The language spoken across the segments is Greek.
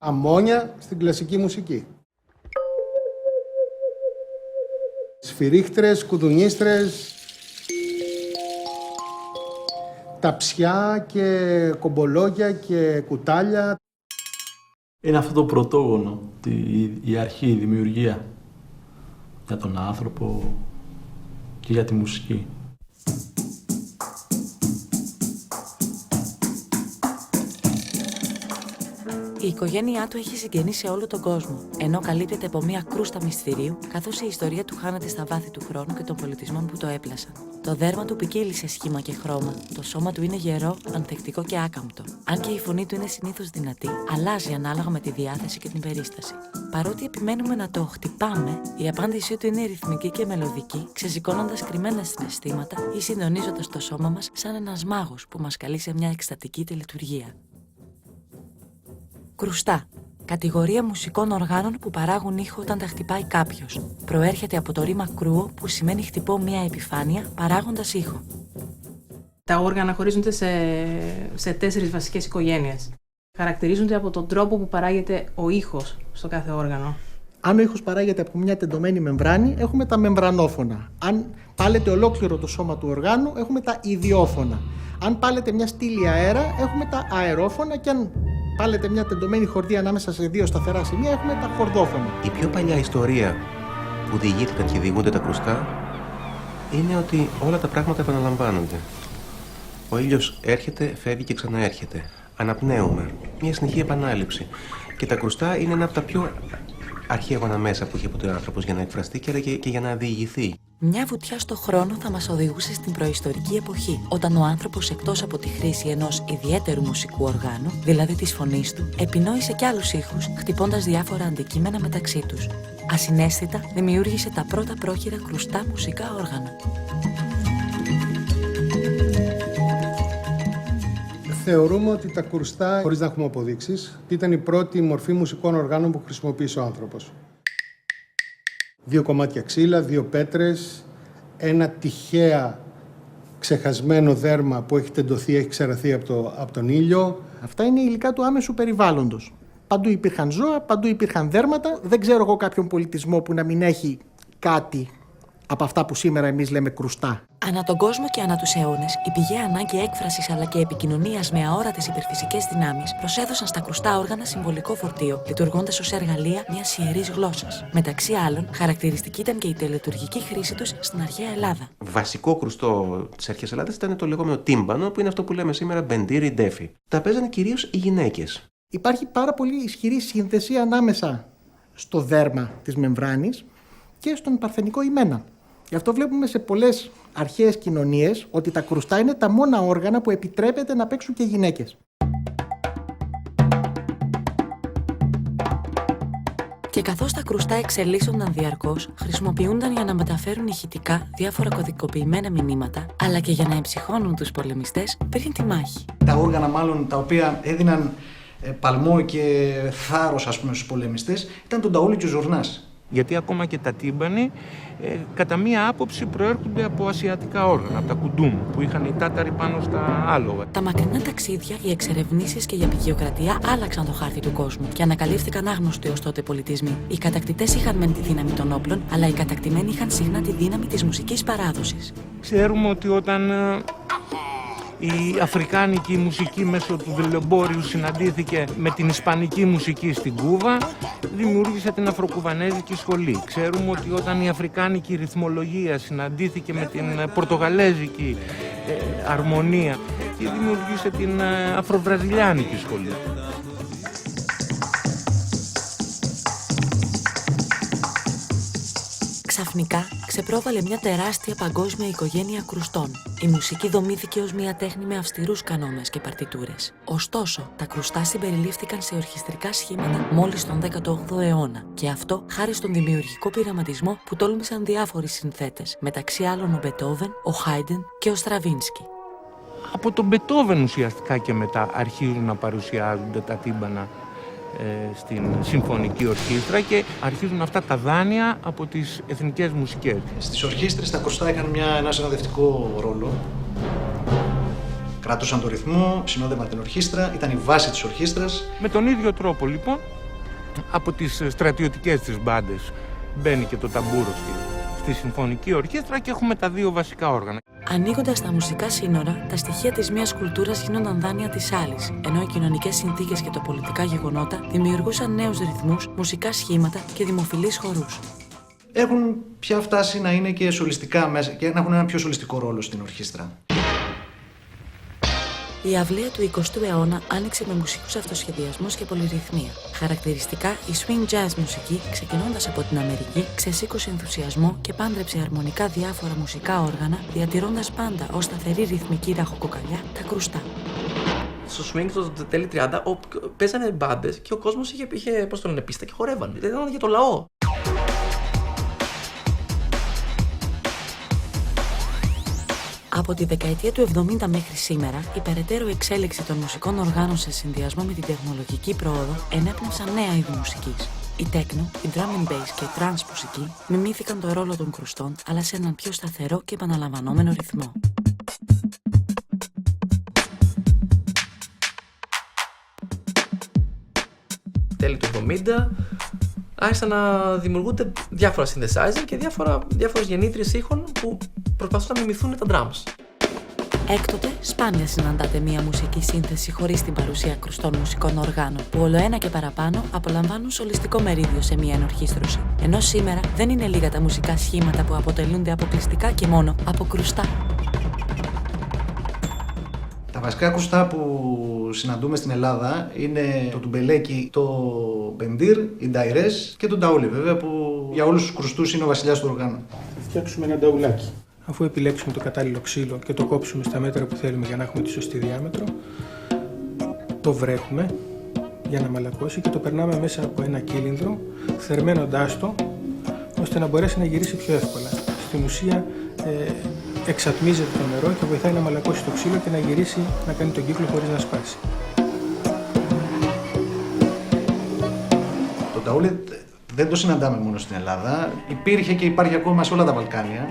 αμμόνια στην κλασική μουσική. Σφυρίχτρες, κουδουνίστρες, ταψιά και κομπολόγια και κουτάλια. Είναι αυτό το πρωτόγονο, η αρχή, η δημιουργία για τον άνθρωπο και για τη μουσική. Η οικογένειά του έχει συγγενείς σε όλο τον κόσμο, ενώ καλύπτεται από μια κρούστα μυστηρίου, καθώς η ιστορία του χάνεται στα βάθη του χρόνου και των πολιτισμών που το έπλασαν. Το δέρμα του ποικίλει σε σχήμα και χρώμα, το σώμα του είναι γερό, ανθεκτικό και άκαμπτο. Αν και η φωνή του είναι συνήθως δυνατή, αλλάζει ανάλογα με τη διάθεση και την περίσταση. Παρότι επιμένουμε να το χτυπάμε, η απάντησή του είναι ρυθμική και μελωδική, ξεσηκώνοντας κρυμμένα συναισθήματα ή συντονίζοντας το σώμα μας σαν ένας μάγος που μας καλεί σε μια εκστατική τελετουργία. Κρουστά. Κατηγορία μουσικών οργάνων που παράγουν ήχο όταν τα χτυπάει κάποιος. Προέρχεται από το ρήμα κρούο που σημαίνει χτυπώ μια επιφάνεια παράγοντας ήχο. Τα όργανα χωρίζονται σε 4 βασικές οικογένειες. Χαρακτηρίζονται από τον τρόπο που παράγεται ο ήχος στο κάθε όργανο. Αν ο ήχος παράγεται από μια τεντωμένη μεμβράνη, έχουμε τα μεμβρανόφωνα. Αν πάλεται ολόκληρο το σώμα του οργάνου, έχουμε τα ιδιόφωνα. Αν πάλεται μια στήλη αέρα, έχουμε τα αερόφωνα και αν πάλεται μια τεντωμένη χορδή ανάμεσα σε 2 σταθερά σημεία, έχουμε τα χορδόφωνα. Η πιο παλιά ιστορία που διηγήθηκαν και διηγούνται τα κρουστά είναι ότι όλα τα πράγματα επαναλαμβάνονται. Ο ήλιος έρχεται, φεύγει και ξαναέρχεται. Αναπνέουμε. Μια συνεχή επανάληψη. Και τα κρουστά είναι ένα από τα πιο αρχαίγωνα μέσα που είχε ποτέ ο άνθρωπος για να εκφραστεί και για να διηγηθεί. Μια βουτιά στο χρόνο θα μας οδηγούσε στην προϊστορική εποχή, όταν ο άνθρωπος εκτός από τη χρήση ενός ιδιαίτερου μουσικού οργάνου, δηλαδή της φωνής του, επινόησε κι άλλους ήχους, χτυπώντας διάφορα αντικείμενα μεταξύ τους. Ασυναίσθητα δημιούργησε τα πρώτα πρόχειρα κρουστά μουσικά όργανα. Θεωρούμε ότι τα κρουστά, χωρίς να έχουμε αποδείξεις, ήταν η πρώτη μορφή μουσικών οργάνων που χρησιμοποίησε ο άνθρωπος. 2 κομμάτια ξύλα, 2 πέτρες, ένα τυχαία ξεχασμένο δέρμα που έχει τεντωθεί, έχει ξεραθεί από τον ήλιο. Αυτά είναι υλικά του άμεσου περιβάλλοντος. Παντού υπήρχαν ζώα, παντού υπήρχαν δέρματα. Δεν ξέρω εγώ κάποιον πολιτισμό που να μην έχει κάτι από αυτά που σήμερα εμείς λέμε κρουστά. Ανά τον κόσμο και ανά τους αιώνες, η πηγαία ανάγκη έκφρασης αλλά και επικοινωνίας με αόρατες υπερφυσικές δυνάμεις προσέδωσαν στα κρουστά όργανα συμβολικό φορτίο, λειτουργώντας ως εργαλεία μιας ιερής γλώσσας. Μεταξύ άλλων, χαρακτηριστική ήταν και η τελετουργική χρήση τους στην αρχαία Ελλάδα. Βασικό κρουστό της αρχαίας Ελλάδας ήταν το λεγόμενο τύμπανο, που είναι αυτό που λέμε σήμερα μπεντήρι ντέφι. Τα παίζανε κυρίως οι γυναίκες. Υπάρχει πάρα πολύ ισχυρή σύνθεση ανάμεσα στο δέρμα της μεμβράνης και στον παρθενικό ημένα. Γι' αυτό βλέπουμε σε πολλές αρχαίες κοινωνίες ότι τα κρουστά είναι τα μόνα όργανα που επιτρέπεται να παίξουν και γυναίκες. Και καθώς τα κρουστά εξελίσσονταν διαρκώς, χρησιμοποιούνταν για να μεταφέρουν ηχητικά διάφορα κωδικοποιημένα μηνύματα, αλλά και για να εμψυχώνουν τους πολεμιστές πριν τη μάχη. Τα όργανα μάλλον τα οποία έδιναν παλμό και θάρρος στους πολεμιστές ήταν το νταούλι και ο ζουρνάς. Γιατί ακόμα και τα τύμπανοι, κατά μία άποψη, προέρχονται από ασιατικά όργανα, από τα κουντούμ που είχαν οι Τάταροι πάνω στα άλογα. Τα μακρινά ταξίδια, οι εξερευνήσεις και η απεικιοκρατία άλλαξαν το χάρτη του κόσμου και ανακαλύφθηκαν άγνωστοι ως τότε πολιτισμοί. Οι κατακτητές είχαν μεν τη δύναμη των όπλων, αλλά οι κατακτημένοι είχαν συχνά τη δύναμη της μουσικής παράδοσης. Ξέρουμε ότι όταν η αφρικάνικη μουσική μέσω του δουλεμπόριου συναντήθηκε με την ισπανική μουσική στην Κούβα, δημιούργησε την αφροκουβανέζικη σχολή. Ξέρουμε ότι όταν η αφρικάνικη ρυθμολογία συναντήθηκε με την πορτογαλέζικη αρμονία, δημιούργησε την αφροβραζιλιάνικη σχολή. Ξαφνικά ξεπρόβαλε μια τεράστια παγκόσμια οικογένεια κρουστών. Η μουσική δομήθηκε ως μια τέχνη με αυστηρούς κανόνες και παρτιτούρες. Ωστόσο, τα κρουστά συμπεριλήφθηκαν σε ορχιστρικά σχήματα μόλις τον 18ο αιώνα. Και αυτό χάρη στον δημιουργικό πειραματισμό που τόλμησαν διάφοροι συνθέτες, μεταξύ άλλων ο Μπετόβεν, ο Χάιντεν και ο Στραβίνσκι. Από τον Μπετόβεν ουσιαστικά και μετά αρχίζουν να παρουσιάζονται τα τύμπανα στην συμφωνική ορχήστρα και αρχίζουν αυτά τα δάνεια από τις εθνικές μουσικές. Στις ορχήστρες τα κρουστά είχαν ένα συνοδευτικό ρόλο. Κράτουσαν το ρυθμό, συνόδευαν την ορχήστρα, ήταν η βάση της ορχήστρας. Με τον ίδιο τρόπο λοιπόν Από τις στρατιωτικές της μπάντες μπαίνει και το ταμπούρο στη συμφωνική ορχήστρα και έχουμε τα δύο βασικά όργανα. Ανοίγοντας τα μουσικά σύνορα, τα στοιχεία της μίας κουλτούρας γίνονταν δάνεια της άλλης, ενώ οι κοινωνικές συνθήκες και τα πολιτικά γεγονότα δημιουργούσαν νέους ρυθμούς, μουσικά σχήματα και δημοφιλείς χορούς. Έχουν πια φτάσει να είναι και σολιστικά μέσα και να έχουν ένα πιο σολιστικό ρόλο στην ορχήστρα. Η αυλαία του 20ου αιώνα άνοιξε με μουσικούς αυτοσχεδιασμούς και πολυρυθμία. Χαρακτηριστικά, η swing jazz μουσική, ξεκινώντας από την Αμερική, ξεσήκωσε ενθουσιασμό και πάντρεψε αρμονικά διάφορα μουσικά όργανα, διατηρώντας πάντα ως σταθερή ρυθμική ραχοκοκαλιά τα κρουστά. Στο swing το τέλη 30 παίζανε μπάντες και ο κόσμος είχε πώς το λένε, πίστα και χορεύανε. Δηλαδή ήταν για το λαό. Από τη δεκαετία του 70 μέχρι σήμερα, η περαιτέρω εξέλιξη των μουσικών οργάνων σε συνδυασμό με την τεχνολογική πρόοδο ενέπνευσαν νέα είδη μουσικής. Η techno, η drum and bass και η trance μουσική μιμήθηκαν το ρόλο των κρουστών, αλλά σε έναν πιο σταθερό και επαναλαμβανόμενο ρυθμό. Τέλη του 70 άρχισαν να δημιουργούνται διάφορα synthesizer και διάφορες γεννήτριες ήχων που προσπαθούν να μιμηθούν τα drums. Έκτοτε, σπάνια συναντάτε μία μουσική σύνθεση χωρίς την παρουσία κρουστών μουσικών οργάνων, που ολοένα και παραπάνω απολαμβάνουν σολιστικό μερίδιο σε μία ενορχήστρωση. Ενώ σήμερα δεν είναι λίγα τα μουσικά σχήματα που αποτελούνται αποκλειστικά και μόνο από κρουστά. Τα βασικά κρουστά που συναντούμε στην Ελλάδα είναι το τουμπελέκι, το μπεντήρ, οι νταϊρές και το νταούλι, βέβαια, που για όλους τους κρουστούς είναι ο βασιλιάς του οργάνου. Θα φτιάξουμε ένα νταουλάκι. Αφού επιλέξουμε το κατάλληλο ξύλο και το κόψουμε στα μέτρα που θέλουμε για να έχουμε τη σωστή διάμετρο, το βρέχουμε για να μαλακώσει και το περνάμε μέσα από ένα κύλινδρο, θερμαίνοντάς το, ώστε να μπορέσει να γυρίσει πιο εύκολα. Στην ουσία εξατμίζεται το νερό και βοηθάει να μαλακώσει το ξύλο και να γυρίσει, να κάνει τον κύκλο χωρίς να σπάσει. Το νταούλι δεν το συναντάμε μόνο στην Ελλάδα, υπήρχε και υπάρχει ακόμα σε όλα τα Βαλκάνια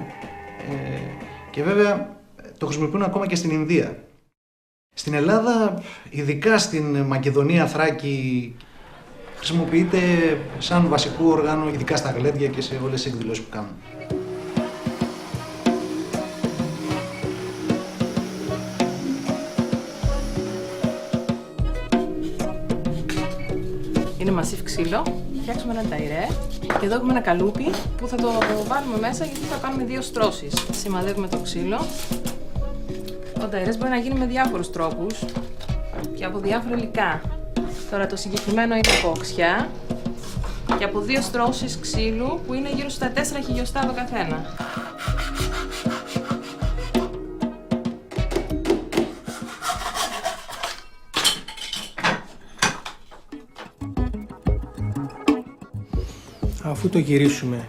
και βέβαια το χρησιμοποιούν ακόμα και στην Ινδία. Στην Ελλάδα, ειδικά στην Μακεδονία, Θράκη, χρησιμοποιείται σαν βασικό όργανο, ειδικά στα γλέντια και σε όλες τις εκδηλώσεις που κάνουν. Είναι μασίφ ξύλο, φτιάξουμε ένα ταϊρέ και εδώ έχουμε ένα καλούπι που θα το βάλουμε μέσα γιατί θα κάνουμε δύο στρώσεις. Σημαδεύουμε το ξύλο. Ο ταϊρές μπορεί να γίνει με διάφορους τρόπους και από διάφορα υλικά. Τώρα το συγκεκριμένο είναι από οξιά και από δύο στρώσεις ξύλου που είναι γύρω στα 4 χιλιοστά το καθένα. Αφού το γυρίσουμε,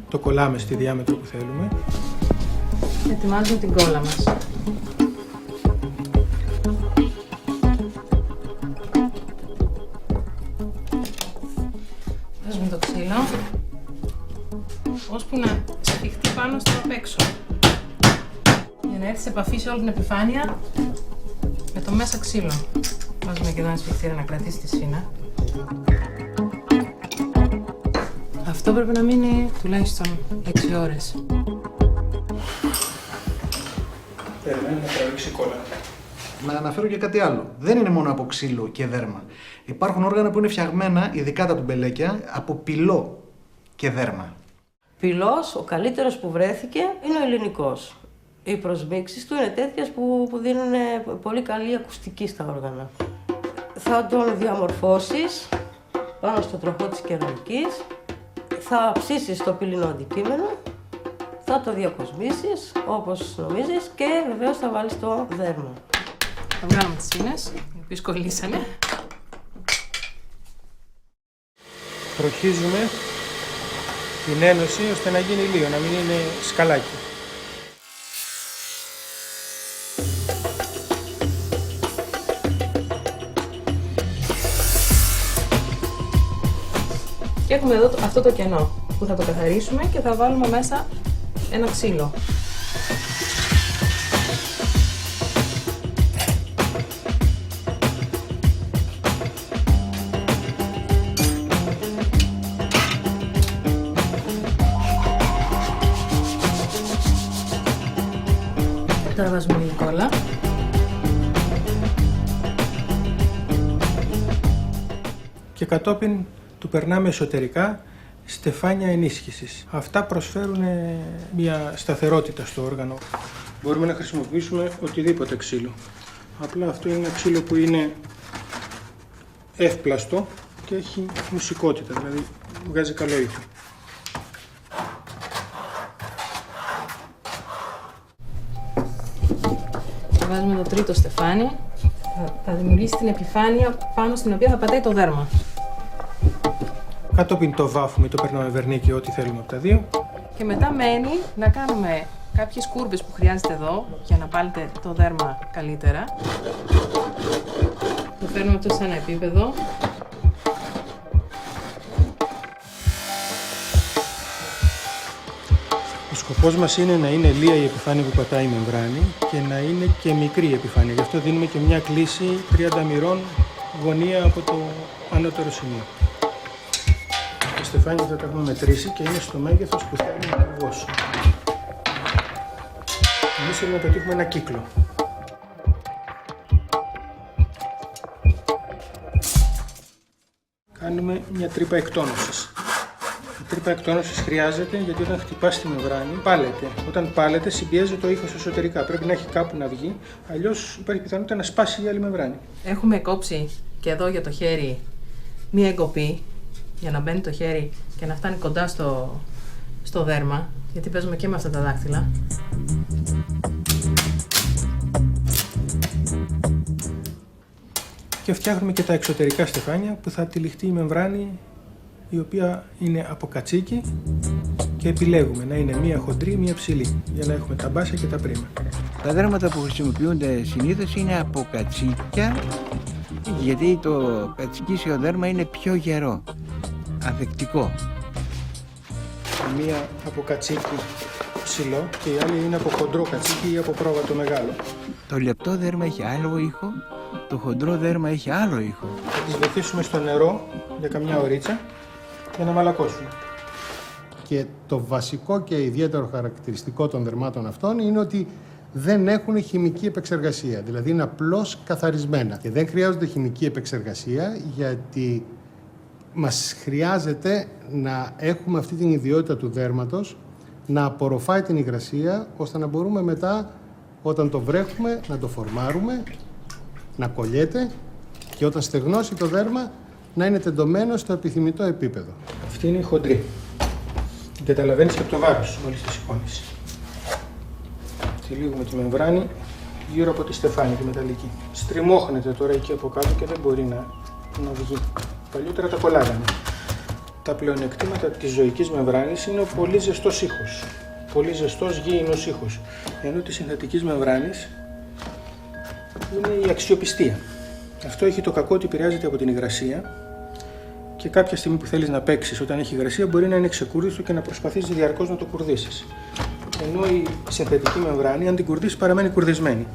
το κολλάμε στη διάμετρο που θέλουμε. Ετοιμάζουμε την κόλλα μας. Βάζουμε το ξύλο, ώσπου να σφιχτεί πάνω στο απ' έξω. Για να έρθει σε επαφή σε όλη την επιφάνεια με το μέσα ξύλο. Βάζουμε και εδώ ένα σφιχτήρα να κρατήσει τη σφίνα. Αυτό πρέπει να μείνει τουλάχιστον 6 ώρες. Περιμένουμε να τραβήξει κόλλα. Να αναφέρω και κάτι άλλο. Δεν είναι μόνο από ξύλο και δέρμα. Υπάρχουν όργανα που είναι φτιαγμένα, ειδικά τα τουμπελέκια, από πυλό και δέρμα. Πυλός, ο καλύτερος που βρέθηκε, είναι ο ελληνικός. Οι προσμίξεις του είναι τέτοιες που δίνουν πολύ καλή ακουστική στα όργανα. Θα τον διαμορφώσεις πάνω στο τροχό της κεραμικής, θα ψήσεις το πυλινό αντικείμενο, θα το διακοσμήσεις όπως νομίζεις και βεβαίως θα βάλεις το δέρμα. Θα βγάλουμε τις σφήνες, οι οποίες κολλήσανε. Προχίζουμε την ένωση ώστε να γίνει λίγο, να μην είναι σκαλάκι. Και έχουμε εδώ αυτό το κενό που θα το καθαρίσουμε και θα βάλουμε μέσα ένα ξύλο. Τώρα βάζουμε λίγη κόλλα. Και κατόπιν του περνάμε εσωτερικά στεφάνια ενίσχυσης. Αυτά προσφέρουν μια σταθερότητα στο όργανο. Μπορούμε να χρησιμοποιήσουμε οτιδήποτε ξύλο. Απλά αυτό είναι ένα ξύλο που είναι εύπλαστο και έχει μουσικότητα, δηλαδή βγάζει καλό ήχο. Βάζουμε το τρίτο στεφάνι. Θα δημιουργήσει την επιφάνεια πάνω στην οποία θα πατάει το δέρμα. Κατόπιν το βάφουμε, το περνάμε βερνίκι, ό,τι θέλουμε από τα δύο. Και μετά μένει να κάνουμε κάποιες κούρβες που χρειάζεται εδώ για να πάλετε το δέρμα καλύτερα. Το φέρνουμε αυτό σε ένα επίπεδο. Ο σκοπός μας είναι να είναι λία η επιφάνεια που πατάει η μεμβράνη και να είναι και μικρή η επιφάνεια. Γι' αυτό δίνουμε και μια κλίση 30 μοιρών γωνία από το ανώτερο σημείο. Τα στεφάνια θα τα έχουμε μετρήσει και είναι στο μέγεθος που θέλουμε ακριβώς. Εμείς θέλουμε να πετύχουμε ένα κύκλο. Κάνουμε μια τρύπα εκτόνωσης. Η τρύπα εκτόνωσης χρειάζεται γιατί όταν χτυπάς τη μεμβράνη, πάλεται. Όταν πάλεται, συμπιέζει το ύφος εσωτερικά. Πρέπει να έχει κάπου να βγει, αλλιώς υπάρχει πιθανότητα να σπάσει η άλλη μεμβράνη. Έχουμε κόψει και εδώ για το χέρι μία εγκοπή για να μπαίνει το χέρι και να φτάνει κοντά στο δέρμα, γιατί παίζουμε και με αυτά τα δάχτυλα. Και φτιάχνουμε και τα εξωτερικά στεφάνια που θα τυλιχτεί η μεμβράνη, η οποία είναι από κατσίκι και επιλέγουμε να είναι μία χοντρή, μία ψηλή, για να έχουμε τα μπάσα και τα πρίμα. Τα δέρματα που χρησιμοποιούνται συνήθως είναι από κατσίκια, γιατί το κατσικίσιο δέρμα είναι πιο γερό, ανθεκτικό. Μία από κατσίκι ψηλό και η άλλη είναι από χοντρό κατσίκι ή από πρόβατο μεγάλο. Το λεπτό δέρμα έχει άλλο ήχο, το χοντρό δέρμα έχει άλλο ήχο. Θα τις βοηθήσουμε στο νερό για καμιά ωρίτσα για να μαλακώσουν. Και το βασικό και ιδιαίτερο χαρακτηριστικό των δερμάτων αυτών είναι ότι δεν έχουν χημική επεξεργασία, δηλαδή είναι απλώς καθαρισμένα. Και δεν χρειάζονται χημική επεξεργασία γιατί μας χρειάζεται να έχουμε αυτή την ιδιότητα του δέρματος να απορροφάει την υγρασία ώστε να μπορούμε μετά όταν το βρέχουμε να το φορμάρουμε, να κολλιέται και όταν στεγνώσει το δέρμα να είναι τεντωμένο στο επιθυμητό επίπεδο. Αυτή είναι η χοντρή. Την καταλαβαίνεις και από το βάρος μόλις τη σηκώνεις. Τυλίγουμε τη μεμβράνη γύρω από τη στεφάνη, τη μεταλλική. Στριμώχνεται τώρα εκεί από κάτω και δεν μπορεί να βγει. Παλιότερα τα κολλάγανε. Τα πλεονεκτήματα της ζωικής μεμβράνης είναι ο πολύ ζεστός ήχος. Πολύ ζεστός γήινος ήχος. Ενώ της συνθετικής μεμβράνης είναι η αξιοπιστία. Αυτό έχει το κακό ότι επηρεάζεται από την υγρασία και κάποια στιγμή που θέλεις να παίξεις όταν έχει υγρασία μπορεί να είναι ξεκούρδιστο και να προσπαθείς διαρκώς να το κουρδίσεις. Ενώ η συνθετική μεμβράνη, αν την κουρδίσεις, παραμένει κουρδισμένη.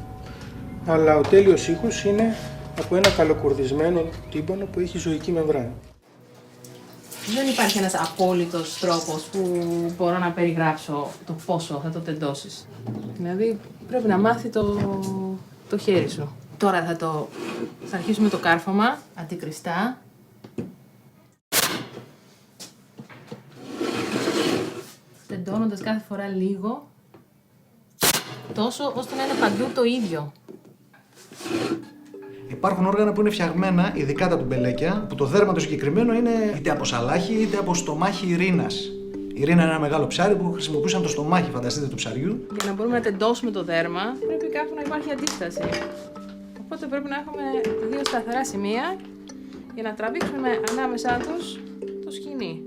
Αλλά ο τέλειος ήχος είναι από ένα καλοκουρδισμένο τύμπανο που έχει ζωική μεμβράνη. Δεν υπάρχει ένας απόλυτος τρόπος που μπορώ να περιγράψω το πόσο θα το τεντώσεις. Δηλαδή πρέπει να μάθει το χέρι σου. Τώρα θα αρχίσουμε το κάρφωμα, αντικριστά. Τεντώνοντας κάθε φορά λίγο, τόσο ώστε να είναι παντού το ίδιο. Υπάρχουν όργανα που είναι φτιαγμένα, ειδικά τα τουμπελέκια, που το δέρμα το συγκεκριμένο είναι είτε από σαλάχι είτε από στομάχι ειρήνας. Η ειρήνα είναι ένα μεγάλο ψάρι που χρησιμοποιούσαν το στομάχι, φανταστείτε, του ψαριού. Για να μπορούμε να τεντώσουμε το δέρμα, πρέπει κάπου να υπάρχει αντίσταση. Οπότε πρέπει να έχουμε δύο σταθερά σημεία για να τραβήξουμε ανάμεσά τους το σκοινί.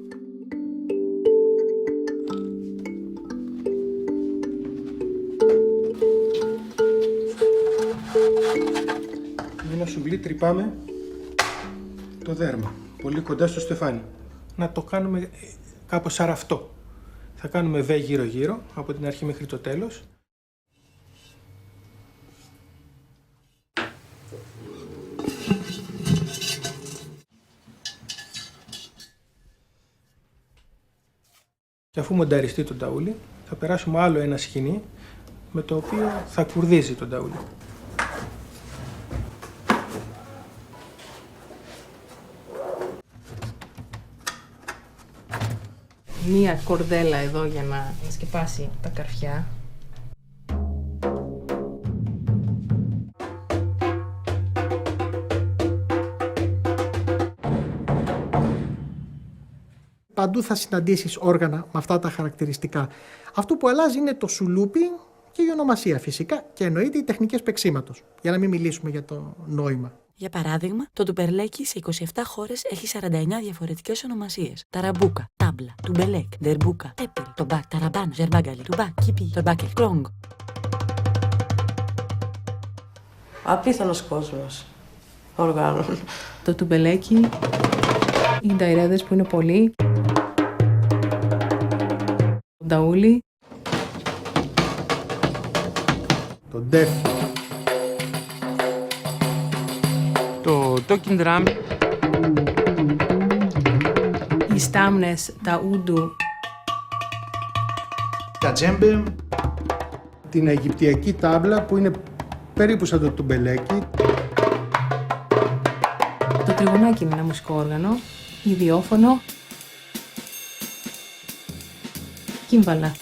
Με ένα σουβλί τρυπάμε το δέρμα, πολύ κοντά στο στεφάνι. Να το κάνουμε κάπως σαν αυτό. Θα κάνουμε βέ γύρω-γύρω, από την αρχή μέχρι το τέλος. Και αφού μονταριστεί το ταούλι, θα περάσουμε άλλο ένα σκοινί με το οποίο θα κουρδίσει τον ταούλι. Μία κορδέλα εδώ για να σκεπάσει τα καρφιά. Παντού θα συναντήσεις όργανα με αυτά τα χαρακτηριστικά. Αυτό που αλλάζει είναι το σουλούπι και η ονομασία φυσικά και εννοείται οι τεχνικές παίξήματος, για να μην μιλήσουμε για το νόημα. Για παράδειγμα, το τουμπελέκι σε 27 χώρες έχει 49 διαφορετικές ονομασίες. Ταραμπούκα, τάμπλα, τουμπελέκ, ντερμπούκα, τέπελ, τομπάκ, ταραμπάνο, ζερμπάγκαλι, τουμπάκ, κίπι, τορμπάκελ, κρόγκ. Απίθανος κόσμος οργάνων. Το τουμπελέκι, οι νταϊρέδες που είναι πολλοί, το νταούλι, Το ντέφι. Το talking drum, οι στάμνες, τα ούντου, Τα τζέμπε, Την Αιγυπτιακή τάμπλα που είναι περίπου σαν το τουμπελέκι. το τριγωνάκι είναι ένα μουσικό όργανο, ιδιόφωνο, κύμβαλα.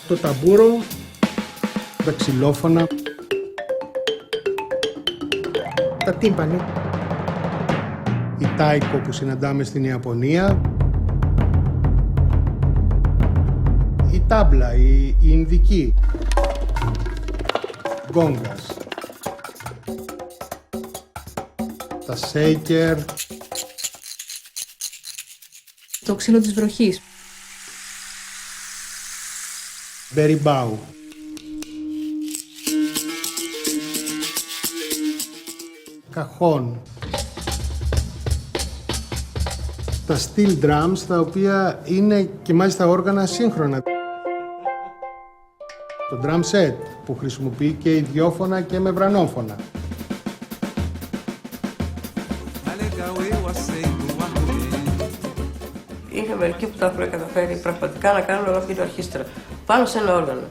Το ταμπούρο, τα ξυλόφωνα, Τα τύμπανη, η τάικο που συναντάμε στην Ιαπωνία, η τάμπλα, η Ινδική, γκόγκας, τα σέικερ, Το ξύλο της βροχής, μπεριμπάου. Καχών. Τα steel drums, τα οποία είναι και μάλιστα όργανα σύγχρονα. Το drum set που χρησιμοποιεί και ιδιόφωνα και μεμβρανόφωνα. Είναι μερικοί που τα έχουν καταφέρει πραγματικά να κάνουν ολόκληρη ορχήστρα πάνω σε ένα όργανο.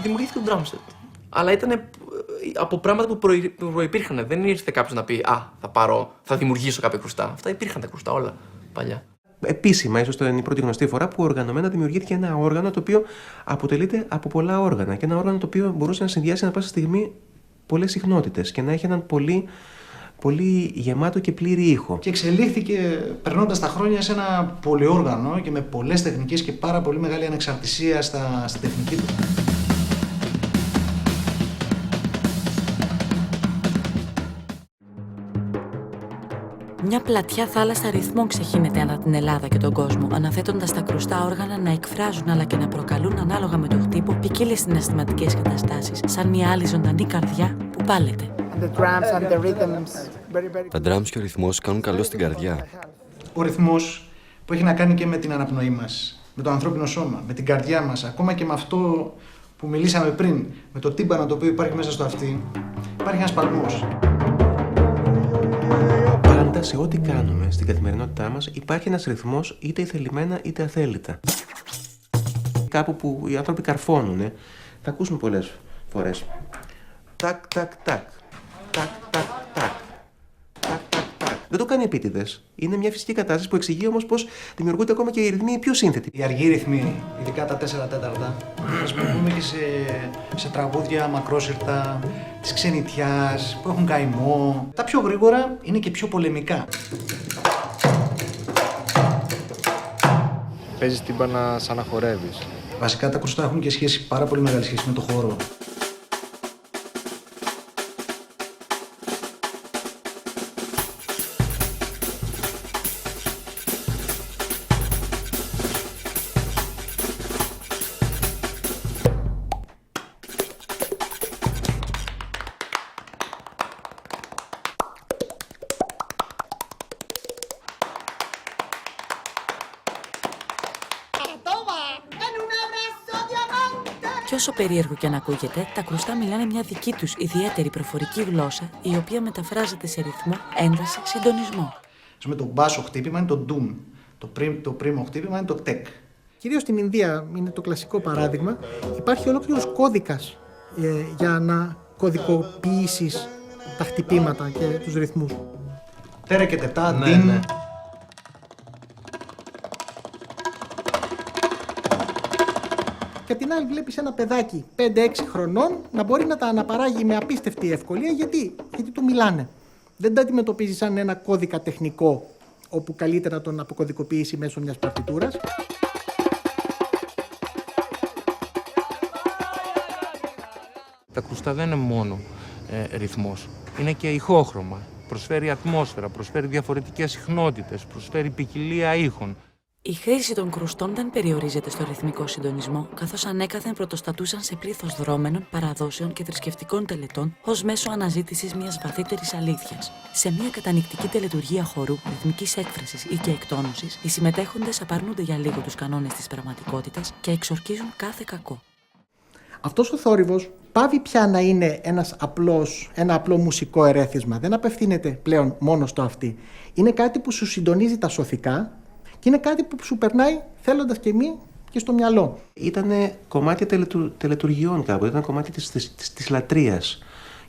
Δημιουργήθηκε το drum set. Αλλά ήταν από πράγματα που προϋπήρχαν. Δεν ήρθε κάποιος να πει «Α, θα δημιουργήσω κάποια κρουστά». Αυτά υπήρχαν τα κρουστά όλα παλιά. Επίσημα, ίσως είναι η πρώτη γνωστή φορά που οργανωμένα δημιουργήθηκε ένα όργανο το οποίο αποτελείται από πολλά όργανα. Και ένα όργανο το οποίο μπορούσε να συνδυάσει ανά πάσα στιγμή πολλές συχνότητες και να έχει έναν πολύ γεμάτο και πλήρη ήχο. και εξελίχθηκε περνώντας τα χρόνια σε ένα πολυόργανο και με πολλές τεχνικές και πάρα πολύ μεγάλη ανεξαρτησία στην τεχνική του. Μια πλατιά θάλασσα ρυθμών ξεχύνεται ανά την Ελλάδα και τον κόσμο, αναθέτοντας τα κρουστά όργανα να εκφράζουν αλλά και να προκαλούν ανάλογα με το χτύπο ποικίλες συναισθηματικές καταστάσεις, σαν μια άλλη ζωντανή καρδιά που πάλεται. Τα drums και ο ρυθμός κάνουν καλό στην καρδιά. Ο ρυθμός που έχει να κάνει και με την αναπνοή μας, με το ανθρώπινο σώμα, με την καρδιά μας, ακόμα και με αυτό που μιλήσαμε πριν, με το τύμπανο το οποίο υπάρχει μέσα στο αυτί, υπάρχει ένας παλμός. Πάντα σε ό,τι κάνουμε στην καθημερινότητά μας υπάρχει ένας ρυθμός, είτε θελημένα είτε αθέλητα. Κάπου που οι άνθρωποι καρφώνουνε, θα ακούσουμε πολλές φορές. Τακ, τακ, τακ. Τακ, τακ, τακ. Τακ, τακ, τακ. Δεν το κάνει επίτηδες. Είναι μια φυσική κατάσταση που εξηγεί όμως πως δημιουργούνται ακόμα και οι ρυθμοί πιο σύνθετοι. Οι αργοί ρυθμοί, ειδικά τα 4 τέταρτα, χρησιμοποιούμε και σε τραγούδια μακρόσυρτα, της ξενιτιάς, που έχουν καημό. Τα πιο γρήγορα είναι και πιο πολεμικά. Παίζεις τύμπανα σαν να χορεύεις. Βασικά τα κρουστά έχουν και σχέση, πάρα πολύ μεγάλη σχέση με το χώρο. Toma, en un abrazo. Και όσο περίεργο και αν ακούγεται, τα κρουστά μιλάνε μια δική τους ιδιαίτερη προφορική γλώσσα, η οποία μεταφράζεται σε ρυθμό, ένταση, συντονισμό. Το μπάσο χτύπημα είναι το ντουμ. Το πρίμο χτύπημα είναι το τεκ. Κυρίως στην Ινδία, είναι το κλασικό παράδειγμα, υπάρχει ολόκληρος κώδικας για να κωδικοποιήσεις τα χτυπήματα και τους ρυθμούς. Τέρα και τετά, ντιν. Ναι. Και απ' την άλλη βλέπεις ένα παιδάκι 5-6 χρονών να μπορεί να τα αναπαράγει με απίστευτη ευκολία. Γιατί του μιλάνε. Δεν τα αντιμετωπίζει σαν ένα κώδικα τεχνικό όπου καλύτερα να τον αποκωδικοποιήσει μέσω μιας παρτιτούρας. Τα κρουστά δεν είναι μόνο ρυθμός, είναι και ηχόχρωμα. Προσφέρει ατμόσφαιρα, προσφέρει διαφορετικές συχνότητες, προσφέρει ποικιλία ήχων. Η χρήση των κρουστών δεν περιορίζεται στο ρυθμικό συντονισμό, καθώς ανέκαθεν πρωτοστατούσαν σε πλήθος δρόμενων, παραδόσεων και θρησκευτικών τελετών ως μέσο αναζήτησης μιας βαθύτερης αλήθειας. Σε μια κατανοητική τελετουργία χορού, ρυθμικής έκφρασης ή και εκτόνωσης, οι συμμετέχοντες απαρνούνται για λίγο τους κανόνες της πραγματικότητας και εξορκίζουν κάθε κακό. Αυτός ο θόρυβος πάβει πια να είναι ένα απλό μουσικό ερέθισμα. Δεν απευθύνεται πλέον μόνο στο αυτί. Είναι κάτι που σου συντονίζει τα σωθικά και είναι κάτι που σου περνάει θέλοντας και μη και στο μυαλό. Ήτανε κομμάτια τελετουργιών κάπου, ήταν κομμάτι της λατρείας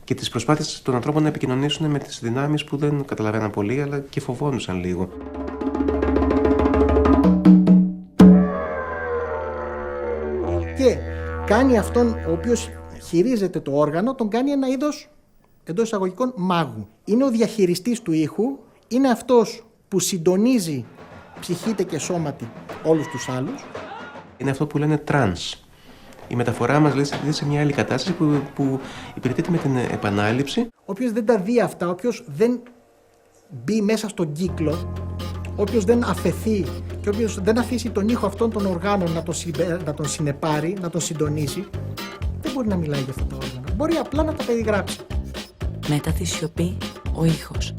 και της προσπάθειας των ανθρώπων να επικοινωνήσουν με τις δυνάμεις που δεν καταλαβαίναν πολύ αλλά και φοβόντουσαν λίγο. Και κάνει αυτόν ο οποίος χειρίζεται το όργανο, τον κάνει ένα είδος εντός εισαγωγικών μάγου. Είναι ο διαχειριστής του ήχου, είναι αυτός που συντονίζει ψυχήτε και σώματι όλους τους άλλους. Είναι αυτό που λένε trance. Η μεταφορά μας λέει σε μια άλλη κατάσταση που υπηρετείται με την επανάληψη. Όποιος δεν τα δει αυτά, όποιος δεν μπει μέσα στον κύκλο, όποιος δεν αφαιθεί και όποιος δεν αφήσει τον ήχο αυτών των οργάνων να τον συνεπάρει, να τον συντονίσει, δεν μπορεί να μιλάει για αυτά τα όργανα. Μπορεί απλά να τα περιγράψει. Μετά τη σιωπή, ο ήχος.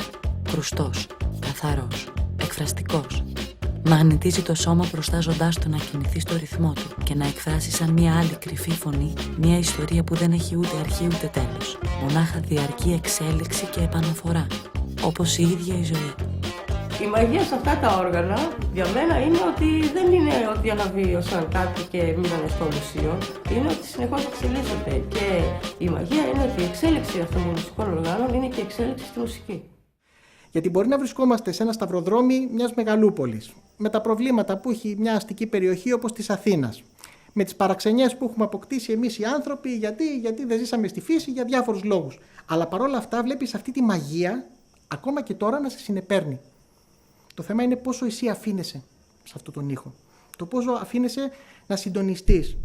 Κρουστός, καθαρός, εκφραστικός. Μαγνητίζει το σώμα προστάζοντάς του να κινηθεί στο ρυθμό του και να εκφράσει σαν μια άλλη κρυφή φωνή μια ιστορία που δεν έχει ούτε αρχή ούτε τέλος. Μονάχα διαρκή εξέλιξη και επαναφορά, όπως η ίδια η ζωή. Η μαγεία σε αυτά τα όργανα για μένα είναι ότι δεν είναι ότι αναβίωσαν κάτι και μείνανε στο μουσείο. Είναι ότι συνεχώς εξελίσσονται. Και η μαγεία είναι ότι η εξέλιξη αυτών των μουσικών οργάνων είναι και η εξέλιξη στη μουσική. Γιατί μπορεί να βρισκόμαστε σε ένα σταυροδρόμι μιας μεγαλούπολης, με τα προβλήματα που έχει μια αστική περιοχή όπως της Αθήνας. Με τις παραξενιές που έχουμε αποκτήσει εμείς οι άνθρωποι, γιατί δεν ζήσαμε στη φύση για διάφορους λόγους. Αλλά παρόλα αυτά βλέπεις αυτή τη μαγεία ακόμα και τώρα να σε συνεπέρνει. Το θέμα είναι πόσο εσύ αφήνεσαι σε αυτόν τον ήχο. Το πόσο αφήνεσαι να συντονιστείς.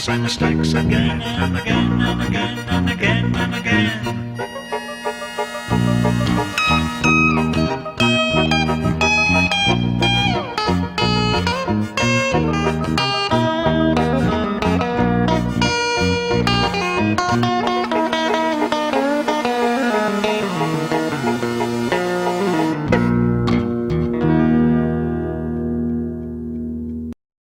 Same mistakes again and again and again and again and again.